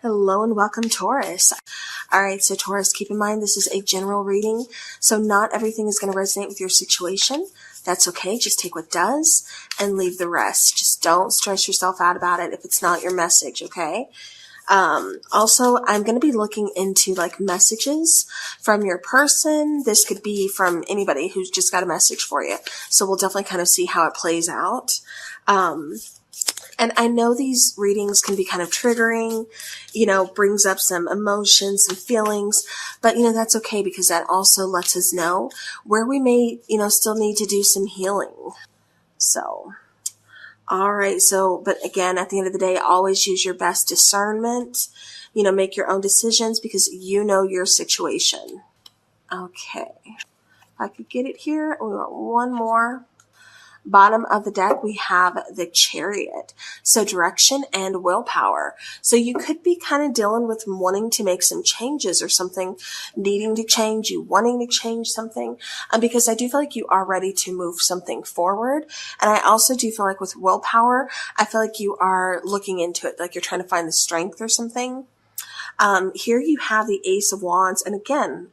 Hello and welcome, Taurus. All right, so Taurus, keep in mind this is a general reading, so not everything is going to resonate with your situation. That's okay. Just take what does and leave the rest. Just don't stress yourself out about it if it's not your message, okay? Also, I'm going to be looking into like messages from your person. This could be from anybody who's just got a message for you. So we'll definitely kind of see how it plays out. And I know these readings can be kind of triggering, brings up some emotions, some feelings, but, that's okay because that also lets us know where we may, still need to do some healing. So, all right. So, but again, at the end of the day, always use your best discernment, make your own decisions because you know your situation. Okay. If I could get it here. We want one more. Bottom of the deck, we have the Chariot. So direction and willpower. So you could be kind of dealing with wanting to make some changes or something, needing to change, you wanting to change something, because I do feel like you are ready to move something forward. And I also do feel like with willpower, I feel like you are looking into it, like you're trying to find the strength or something. Here you have the Ace of Wands. And again,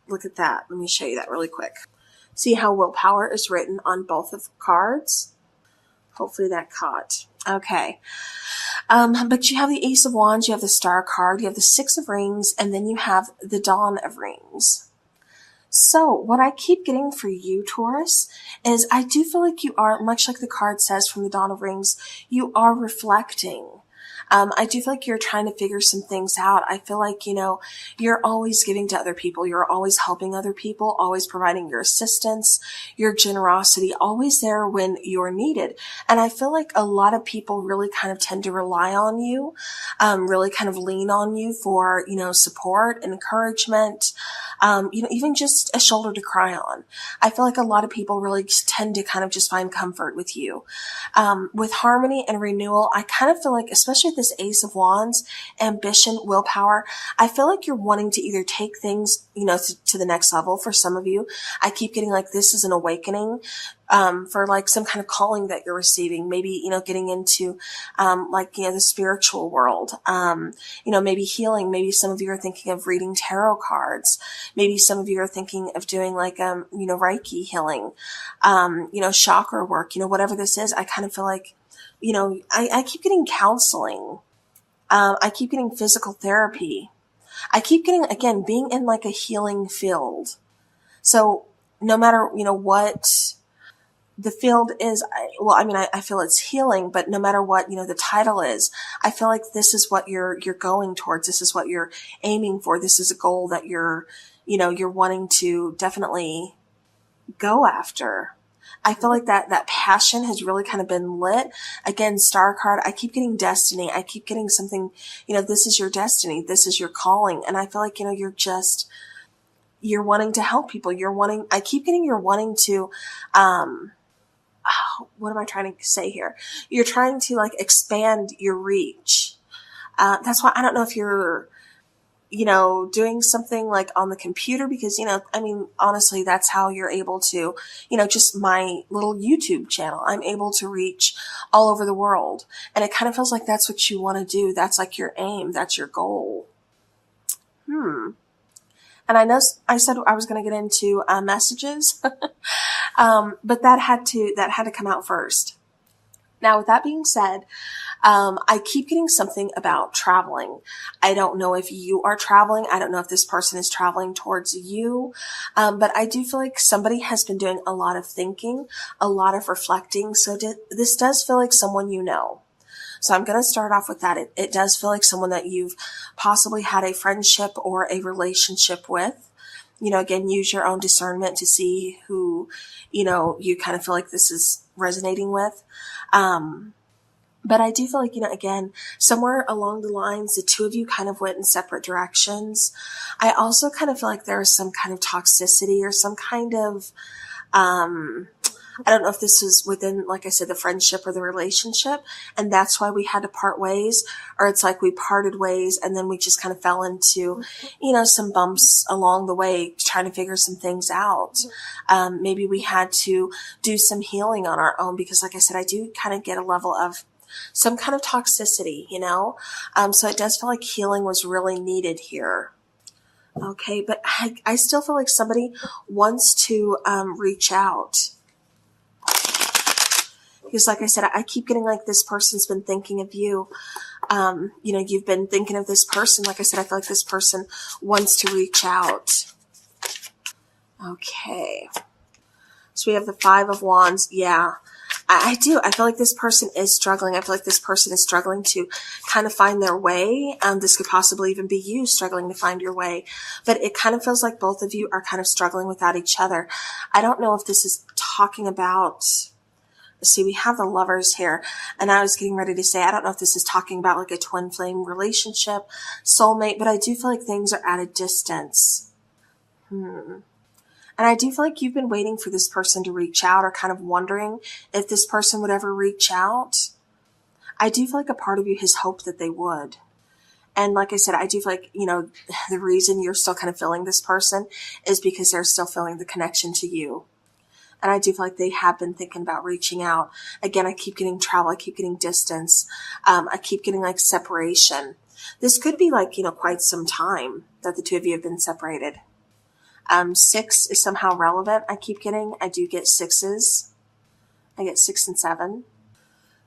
look at that. Let me show you that really quick. See how willpower is written on both of the cards? Hopefully that caught. Okay. But you have the Ace of Wands, you have the Star card, you have the Six of Rings, and then you have the Dawn of Rings. So what I keep getting for you, Taurus, is I do feel like you are, much like the card says from the Dawn of Rings, you are reflecting. I do feel like you're trying to figure some things out. I feel like, you're always giving to other people. You're always helping other people, always providing your assistance, your generosity, always there when you're needed. And I feel like a lot of people really kind of tend to rely on you, really kind of lean on you for, support, encouragement, even just a shoulder to cry on. I feel like a lot of people really tend to kind of just find comfort with you. With harmony and renewal, I kind of feel like, especially this Ace of Wands, ambition, willpower, I feel like you're wanting to either take things, to the next level. For some of you, I keep getting like this is an awakening, for like some kind of calling that you're receiving, maybe, getting into, the spiritual world, maybe healing. Maybe some of you are thinking of reading tarot cards. Maybe some of you are thinking of doing like, Reiki healing, chakra work, whatever this is. I kind of feel like, I keep getting counseling. I keep getting physical therapy. I keep getting, again, being in like a healing field. So no matter, what the field is, I feel it's healing, but no matter what, the title is, I feel like this is what you're going towards. This is what you're aiming for. This is a goal that you're wanting to definitely go after. I feel like that passion has really kind of been lit. Again, Star card, I keep getting destiny. I keep getting something, this is your destiny. This is your calling. And I feel like, you're wanting to help people. I keep getting you're wanting to, what am I trying to say here? You're trying to like expand your reach. That's why I don't know if you're, doing something like on the computer because, honestly, that's how you're able to, just my little YouTube channel. I'm able to reach all over the world. And it kind of feels like that's what you want to do. That's like your aim. That's your goal. And I know I said I was going to get into messages, but that had to come out first. Now, with that being said, I keep getting something about traveling. I don't know if you are traveling. I don't know if this person is traveling towards you. But I do feel like somebody has been doing a lot of thinking, a lot of reflecting. So this does feel like someone you know. So I'm going to start off with that. It does feel like someone that you've possibly had a friendship or a relationship with. Again, use your own discernment to see who, you kind of feel like this is resonating with. But I do feel like, again, somewhere along the lines, the two of you kind of went in separate directions. I also kind of feel like there was some kind of toxicity or some kind of, I don't know if this was within, like I said, the friendship or the relationship. And that's why we had to part ways, or it's like we parted ways and then we just kind of fell into, some bumps along the way, trying to figure some things out. Maybe we had to do some healing on our own because, like I said, I do kind of get a level of some kind of toxicity, so it does feel like healing was really needed here. Okay, but I still feel like somebody wants to reach out. Because like I said, I keep getting like this person's been thinking of you. You've been thinking of this person. Like I said, I feel like this person wants to reach out. Okay. So we have the 5 of Wands. Yeah, I do. I feel like this person is struggling. I feel like this person is struggling to kind of find their way. This could possibly even be you struggling to find your way. But it kind of feels like both of you are kind of struggling without each other. I don't know if this is talking about... See, we have the Lovers here, and I was getting ready to say, I don't know if this is talking about like a twin flame relationship, soulmate, but I do feel like things are at a distance. And I do feel like you've been waiting for this person to reach out, or kind of wondering if this person would ever reach out. I do feel like a part of you has hoped that they would. And like I said, I do feel like, the reason you're still kind of feeling this person is because they're still feeling the connection to you. And I do feel like they have been thinking about reaching out. Again, I keep getting travel. I keep getting distance. I keep getting like separation. This could be like, quite some time that the two of you have been separated. 6 is somehow relevant. I keep getting, I do get 6s. I get 6 and 7.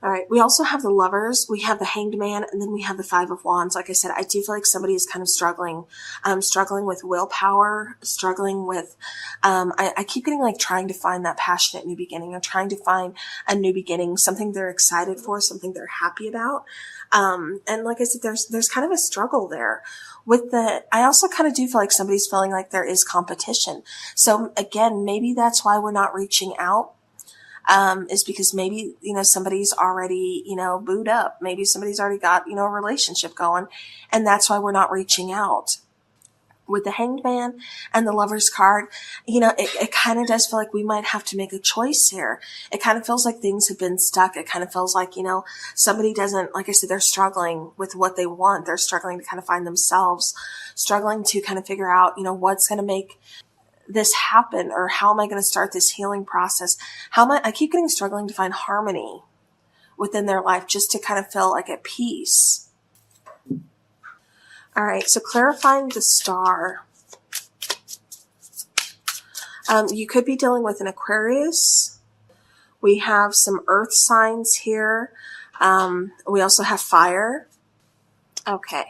All right. We also have the Lovers. We have the Hanged Man, and then we have the 5 of Wands. Like I said, I do feel like somebody is kind of struggling with willpower, struggling with, I keep getting like trying to find that passionate new beginning, or trying to find a new beginning, something they're excited for, something they're happy about. And like I said, there's kind of a struggle there I also kind of do feel like somebody's feeling like there is competition. So again, maybe that's why we're not reaching out. Is because maybe, somebody's already, booed up. Maybe somebody's already got, a relationship going, and that's why we're not reaching out. With the Hanged Man and the Lovers card, it kind of does feel like we might have to make a choice here. It kind of feels like things have been stuck. It kind of feels like, somebody doesn't, like I said, they're struggling with what they want. They're struggling to kind of find themselves, struggling to kind of figure out, what's going to make this happen, or how am I going to start this healing process? I keep getting struggling to find harmony within their life, just to kind of feel like at peace. All right. So clarifying the Star. You could be dealing with an Aquarius. We have some earth signs here. We also have fire. Okay.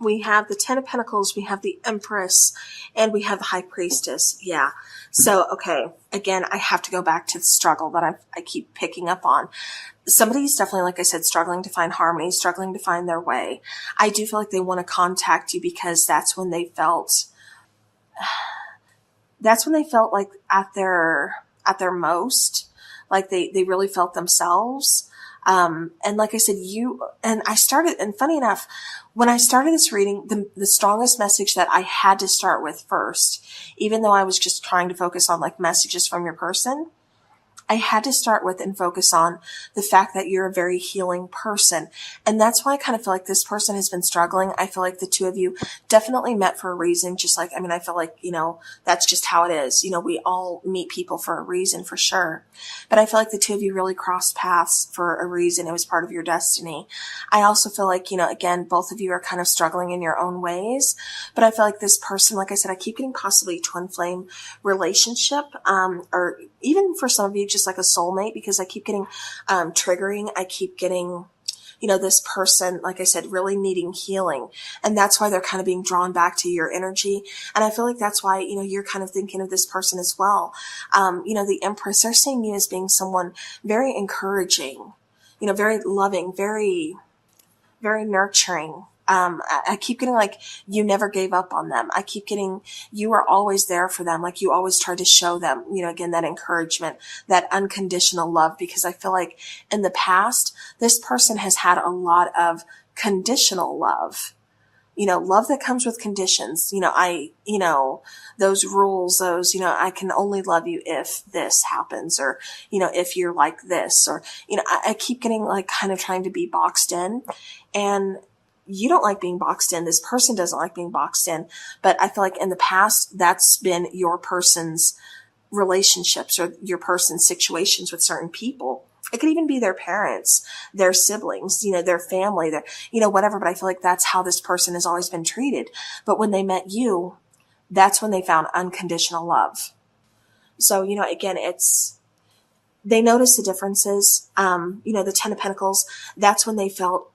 We have the 10 of Pentacles, we have the Empress, and we have the High Priestess. Yeah. So, okay. Again, I have to go back to the struggle that I keep picking up on. Somebody's definitely, like I said, struggling to find harmony, struggling to find their way. I do feel like they want to contact you because that's when they felt like at their most, like they really felt themselves. And like I said, and funny enough, when I started this reading, the strongest message that I had to start with first, even though I was just trying to focus on like messages from your person, I had to start with and focus on the fact that you're a very healing person. And that's why I kind of feel like this person has been struggling. I feel like the two of you definitely met for a reason. Just like, I feel like, that's just how it is. We all meet people for a reason, for sure. But I feel like the two of you really crossed paths for a reason. It was part of your destiny. I also feel like, again, both of you are kind of struggling in your own ways. But I feel like this person, like I said, I keep getting possibly a twin flame relationship, or even for some of you, just like a soulmate, because I keep getting triggering. I keep getting, this person, like I said, really needing healing. And that's why they're kind of being drawn back to your energy. And I feel like that's why, you're kind of thinking of this person as well. The Empress, they're seeing you as being someone very encouraging, very loving, very, very nurturing. I keep getting like you never gave up on them. I keep getting you were always there for them. Like you always tried to show them, again, that encouragement, that unconditional love, because I feel like in the past, this person has had a lot of conditional love. Love that comes with conditions. Those rules, I can only love you if this happens, or, if you're like this, or, I keep getting like kind of trying to be boxed in, and you don't like being boxed in. This person doesn't like being boxed in, but I feel like in the past, that's been your person's relationships or your person's situations with certain people. It could even be their parents, their siblings, their family, their, whatever. But I feel like that's how this person has always been treated. But when they met you, that's when they found unconditional love. So, again, they noticed the differences. The Ten of Pentacles, that's when they felt,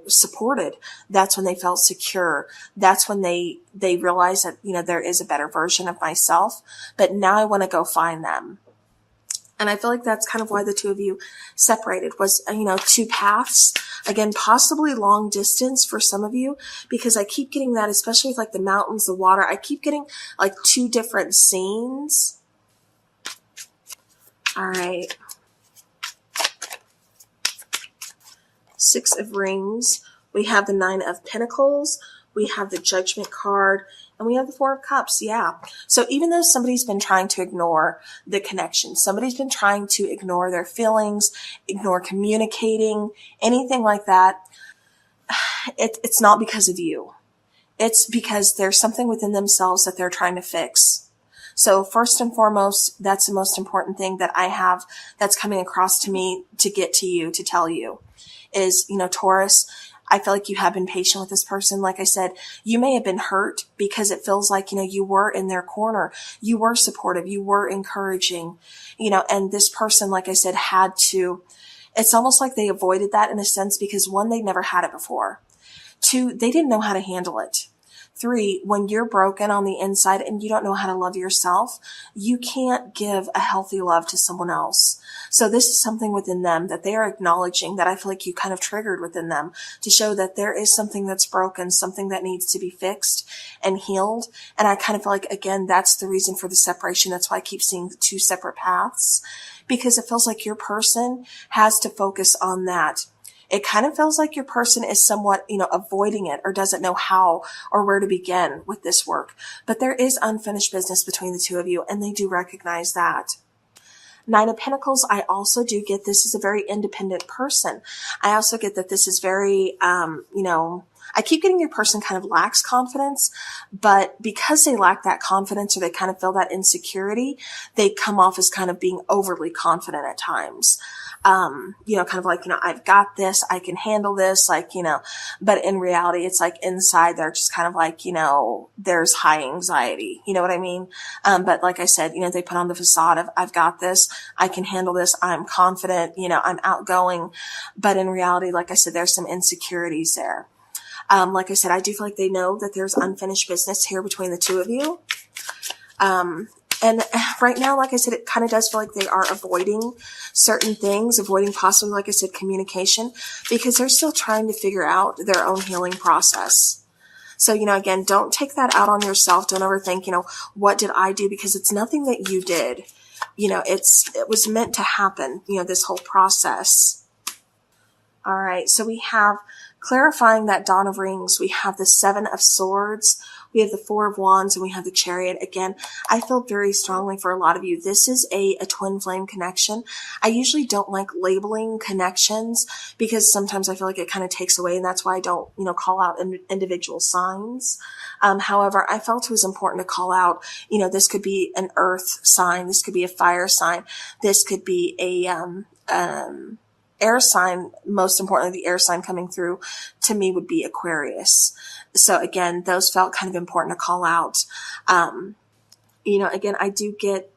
supported. That's when they felt secure. That's when they realized that, there is a better version of myself, but now I want to go find them. And I feel like that's kind of why the two of you separated was, two paths. Again, possibly long distance for some of you, because I keep getting that, especially with like the mountains, the water. I keep getting like two different scenes. All right. Six of Rings. We have the Nine of Pentacles. We have the Judgment card. And we have the Four of Cups. Yeah. So even though somebody's been trying to ignore the connection, somebody's been trying to ignore their feelings, ignore communicating, anything like that, it's not because of you. It's because there's something within themselves that they're trying to fix. So first and foremost, that's the most important thing that I have that's coming across to me to get to you, to tell you is, Taurus, I feel like you have been patient with this person. Like I said, you may have been hurt because it feels like, you were in their corner. You were supportive. You were encouraging, and this person, like I said, it's almost like they avoided that in a sense because one, they'd never had it before. Two, they didn't know how to handle it. Three, when you're broken on the inside and you don't know how to love yourself, you can't give a healthy love to someone else. So this is something within them that they are acknowledging that I feel like you kind of triggered within them to show that there is something that's broken, something that needs to be fixed and healed. And I kind of feel like, again, that's the reason for the separation. That's why I keep seeing two separate paths, because it feels like your person has to focus on that. It kind of feels like your person is somewhat, avoiding it or doesn't know how or where to begin with this work. But there is unfinished business between the two of you, and they do recognize that. Nine of Pentacles, I also do get this is a very independent person. I also get that this is very, I keep getting your person kind of lacks confidence, but because they lack that confidence or they kind of feel that insecurity, they come off as kind of being overly confident at times. Kind of like, I've got this, I can handle this, but in reality, it's like inside they're just kind of like, there's high anxiety, you know what I mean? But like I said, they put on the facade of, I've got this, I can handle this, I'm confident, I'm outgoing, but in reality, like I said, there's some insecurities there. Like I said, I do feel like they know that there's unfinished business here between the two of you. And right now, like I said, it kind of does feel like they are avoiding certain things, avoiding possibly, like I said, communication, because they're still trying to figure out their own healing process. So, again, don't take that out on yourself. Don't overthink, what did I do? Because it's nothing that you did. It was meant to happen, this whole process. All right. So we have clarifying that Dawn of Rings. We have the Seven of Swords. We have the Four of Wands, and we have the Chariot. Again, I feel very strongly for a lot of you. This is a twin flame connection. I usually don't like labeling connections because sometimes I feel like it kind of takes away, and that's why I don't, call out individual signs. However, I felt it was important to call out, this could be an earth sign. This could be a fire sign. This could be a, air sign. Most importantly, the air sign coming through to me would be Aquarius. So again, those felt kind of important to call out. Again, I do get,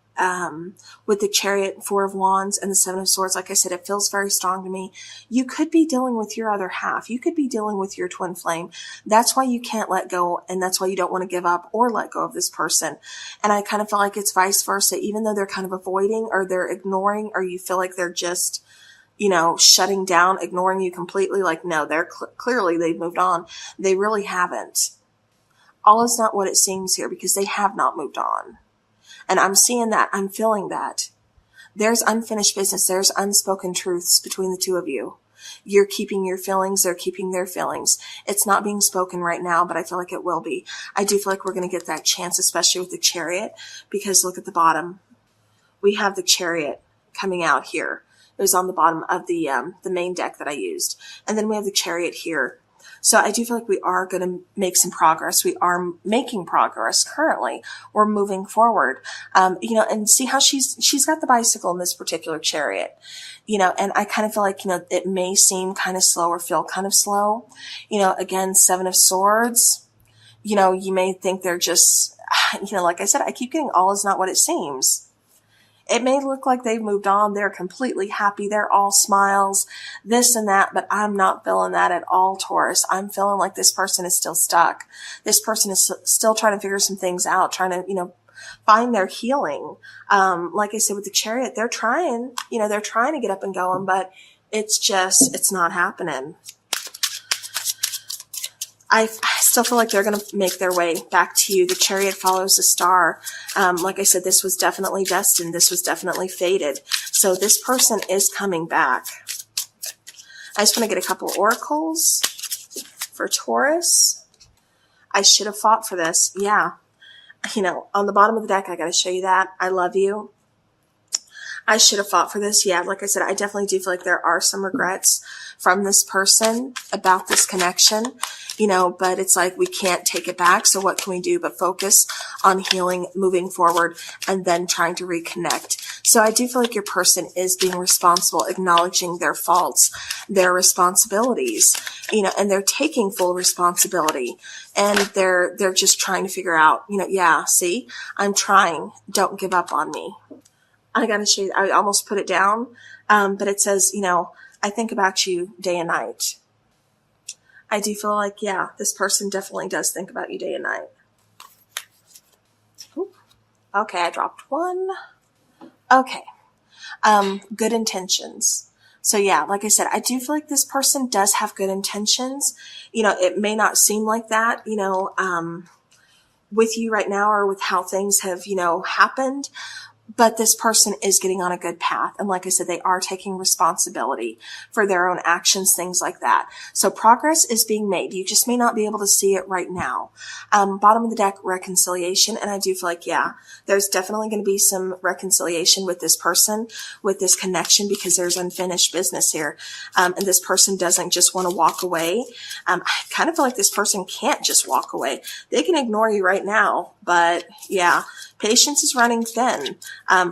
with the Chariot, Four of Wands, and the Seven of Swords, like I said, it feels very strong to me. You could be dealing with your other half. You could be dealing with your twin flame. That's why you can't let go, and that's why you don't want to give up or let go of this person. And I kind of feel like it's vice versa. Even though they're kind of avoiding or they're ignoring, or you feel like they're just, shutting down, ignoring you completely, like, no, they're clearly they've moved on. They really haven't. All is not what it seems here, because they have not moved on. And I'm seeing that. I'm feeling that. There's unfinished business. There's unspoken truths between the two of you. You're keeping your feelings. They're keeping their feelings. It's not being spoken right now, but I feel like it will be. I do feel like we're going to get that chance, especially with the Chariot, because look at the bottom. We have the Chariot coming out here. It was on the bottom of the main deck that I used. And then we have the Chariot here. So I do feel like we are going to make some progress. We are making progress currently. We're moving forward, and see how she's got the bicycle in this particular chariot, and I kind of feel like, it may seem kind of slow or feel kind of slow, again, 7 of Swords, you may think they're just, like I said, I keep getting all is not what it seems. It may look like they've moved on. They're completely happy. They're all smiles, this and that, but I'm not feeling that at all, Taurus. I'm feeling like this person is still stuck. This person is still trying to figure some things out, trying to, find their healing. Like I said, with the Chariot, they're trying to get up and going, but it's not happening. I still feel like they're going to make their way back to you. The Chariot follows the star. Like I said, this was definitely destined. This was definitely fated. So this person is coming back. I just want to get a couple oracles for Taurus. I should have fought for this. Yeah. On the bottom of the deck, I got to show you that. I love you. I should have fought for this. Yeah, like I said, I definitely do feel like there are some regrets from this person about this connection, but it's like we can't take it back. So what can we do but focus on healing, moving forward, and then trying to reconnect? So I do feel like your person is being responsible, acknowledging their faults, their responsibilities, and they're taking full responsibility, and they're just trying to figure out, yeah, see, I'm trying. Don't give up on me. I got to show you, I almost put it down, but it says, I think about you day and night. I do feel like, yeah, this person definitely does think about you day and night. Ooh. Okay, I dropped one. Okay. Good intentions. So yeah, like I said, I do feel like this person does have good intentions. It may not seem like that, with you right now or with how things have, happened. But this person is getting on a good path. And like I said, they are taking responsibility for their own actions, things like that. So progress is being made. You just may not be able to see it right now. Bottom of the deck, reconciliation. And I do feel like, yeah, there's definitely going to be some reconciliation with this person, with this connection, because there's unfinished business here. And this person doesn't just want to walk away. I kind of feel like this person can't just walk away. They can ignore you right now, but yeah, patience is running thin.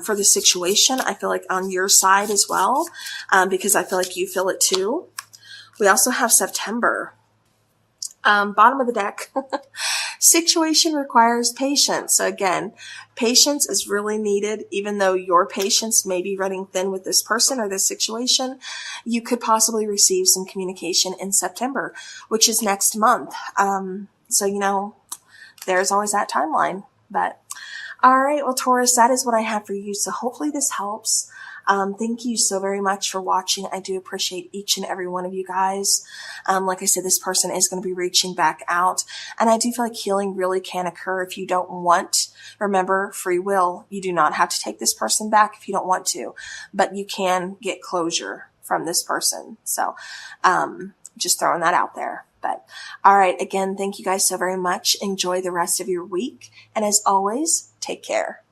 For the situation, I feel like on your side as well, because I feel like you feel it too. We also have September. Bottom of the deck, situation requires patience. So again, patience is really needed. Even though your patience may be running thin with this person or this situation, you could possibly receive some communication in September, which is next month. So, there's always that timeline, but all right. Well, Taurus, that is what I have for you. So hopefully this helps. Thank you so very much for watching. I do appreciate each and every one of you guys. Like I said, this person is going to be reaching back out, and I do feel like healing really can occur if you don't want. Remember, free will. You do not have to take this person back if you don't want to, but you can get closure from this person. So, just throwing that out there. But all right. Again, thank you guys so very much. Enjoy the rest of your week. And as always, take care.